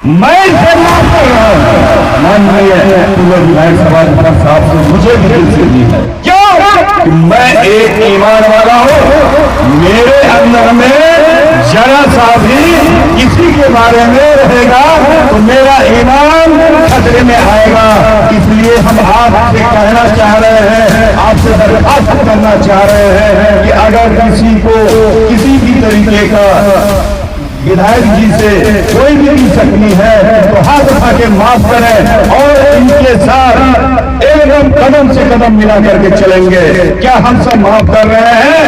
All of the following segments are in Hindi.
मैं इसे माफ कर रहा हूं। माननीय विधायक सभा साहब से मुझे भी दिल से दी है, क्यों कि मैं एक ईमान वाला हूं। मेरे अंदर में जरा सा भी किसी के बारे में रहेगा तो मेरा ईमान खतरे में आएगा। इसलिए हम आपसे कहना चाह रहे हैं, आपसे दरखास्त करना चाह रहे हैं कि अगर किसी को किसी भी तरीके का विधायक जी से कोई भी शक्ति है तो हाथ उठा के माफ करें और इनके साथ एकदम कदम से कदम मिला करके चलेंगे। क्या हम सब माफ कर रहे हैं?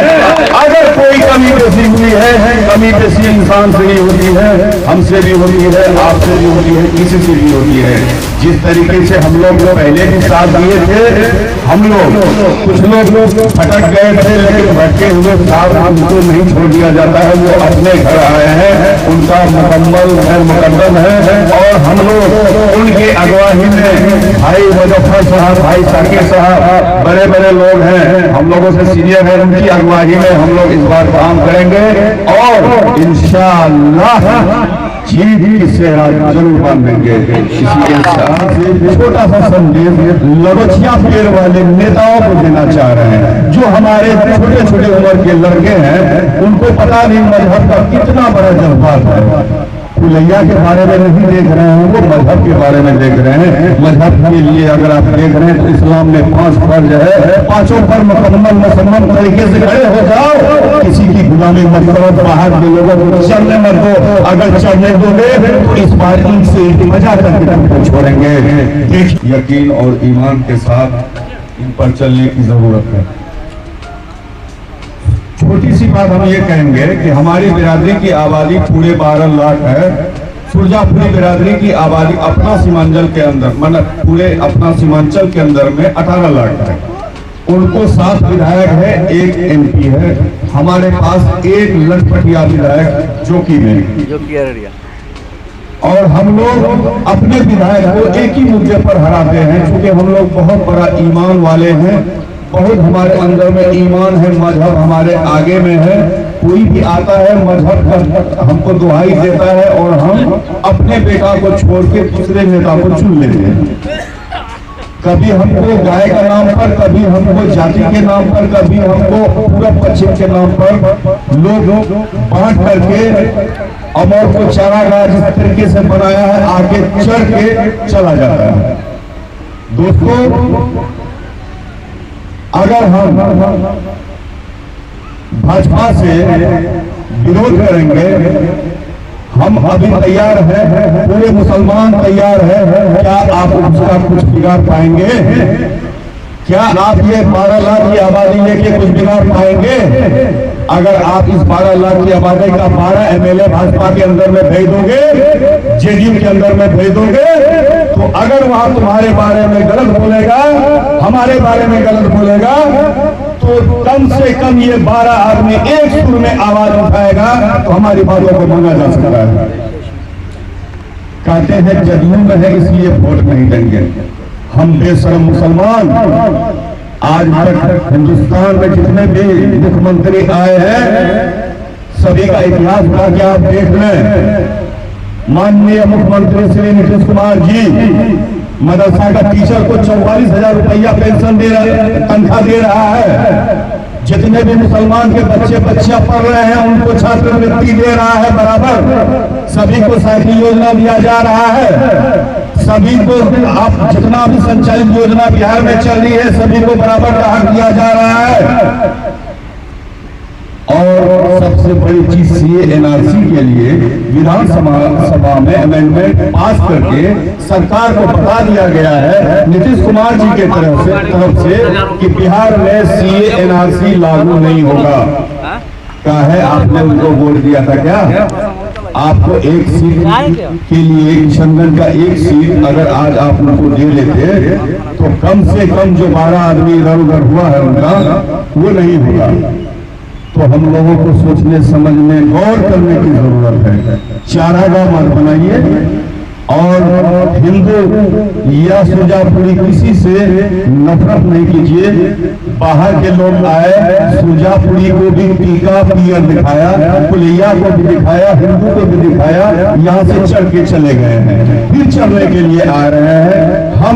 अगर कोई कमी पेशी हुई है, कमी पेशी इंसान से ही होती है, हमसे भी होती है, आपसे भी होती है, किसी से भी होती है। जिस तरीके से हम लोग पहले भी साथ दिए थे, हम लोग कुछ लोग भटक गए थे, लेकिन भटके हुए साथ हमको नहीं छोड़ दिया जाता है। वो अपने घर आए हैं, उनका मुकम्मल मुकद्दम है और हम लोग उनकी अगवाई में भाई मुजफ्फर साहब, भाई साकिब साहब बड़े बड़े लोग हैं, हम लोगों से सीनियर है, उनकी अगवाई में हम लोग इस बार काम करेंगे और इंशाअल्लाह जीत की सेहरा जरूर बांधेंगे। इसके साथ छोटा सा संदेश लगोछिया पेड़ वाले नेताओं को देना चाह रहे हैं, जो हमारे छोटे छोटे उम्र के लड़के हैं, उनको पता नहीं मजहब का कितना बड़ा जज्बात है। फुलैया के बारे में नहीं देख रहे हैं, वो मजहब के बारे में देख रहे हैं। मजहब के लिए अगर आप देख रहे हैं तो इस्लाम में 5 फर्ज है, 5 पर मुकम्मल मुसलमान तरीके से खड़े हो जाओ। किसी की गुलामी मत करो, बाहर के लोगों को चलने मत दो। अगर चलने दोगे तो इस बार इनसे मजा करके तुमको छोड़ेंगे। यकीन और ईमान के साथ इन पर चलने की जरूरत है। छोटी सी बात हम ये कहेंगे कि हमारी बिरादरी की आबादी पूरे 12 लाख है। सुरजापुरी बिरादरी की आबादी अपना सीमांचल के अंदर, मतलब पूरे अपना सीमांचल के अंदर में 18 लाख है। उनको 7 विधायक है, 1 MP है। हमारे पास 1 लटपटिया विधायक जो कि अररिया, और हम लोग अपने विधायक को एक ही मुद्दे पर हराते हैं, क्योंकि हम लोग बहुत बड़ा ईमान वाले हैं। बहुत हमारे अंदर में ईमान है, मजहब हमारे आगे में है। कोई भी आता है मजहब का हमको दुहाई देता है और हम अपने बेटा को छोड़ के दूसरे नेता को चुन लेते हैं। कभी हमको गाय का नाम पर, कभी हमको जाति के नाम पर, कभी हमको पूरब पश्चिम के नाम पर लोग बांट करके अमर को चारागाह जिस तरीके से बनाया है आगे चढ़ के चला जाता है। दोस्तों, अगर हम भाजपा से विरोध करेंगे, हम अभी तैयार हैं, पूरे मुसलमान तैयार हैं। क्या आप उसका कुछ बिगाड़ पाएंगे? क्या आप ये 12 लाख की आबादी लेके कुछ बिगाड़ पाएंगे? अगर आप इस 12 लाख की आबादी का 12 MLA भाजपा के अंदर में भेज दोगे, JDU के अंदर में भेज दोगे, तो अगर वहां तुम्हारे बारे में गलत बोलेगा, हमारे बारे में गलत बोलेगा, तो कम से कम ये 12 आदमी एक सुर में आवाज उठाएगा तो हमारी बातों को माना जा सकता है। कहते हैं जदयू में है इसलिए वोट नहीं देंगे। हम बेशरम मुसलमान आज तक हिंदुस्तान में जितने भी मुख्यमंत्री आए हैं, सभी का इतिहास का क्या आप देख लें। माननीय मुख्यमंत्री श्री नीतीश कुमार जी मदरसा का टीचर को 44,000 रुपया पेंशन दे रहा, तनख्वाह दे रहा है। जितने भी मुसलमान के बच्चियां पढ़ रहे हैं उनको छात्रवृत्ति दे रहा है बराबर। सभी को साइकिल योजना दिया जा रहा है। सभी को आप जितना भी संचालित योजना बिहार में चल रही है, सभी को बराबर का हक दिया जा रहा है। और सबसे बड़ी चीज CA NRC के लिए विधानसभा में अमेंडमेंट पास करके सरकार को बता दिया गया है नीतीश कुमार जी के तरफ से कि बिहार में CA NRC लागू नहीं होगा। क्या है, आपने उनको वोट दिया था क्या? आपको एक सीट के लिए, किशनगंज का एक सीट अगर आज आप उनको दे लेते तो कम से कम जो 12 आदमी इधर उधर हुआ है उनका वो नहीं होगा। तो हम लोगों को सोचने समझने गौर करने की जरूरत है। चारागाह मत बनाइए और हिंदू या सुजापुरी किसी से नफरत नहीं कीजिए। बाहर के लोग आए, सुजापुरी को भी टीका पियर दिखाया, पुलिया को भी दिखाया, हिंदू को भी दिखाया, यहाँ से चढ़ के चले गए हैं, फिर चढ़ने के लिए आ रहे हैं। हम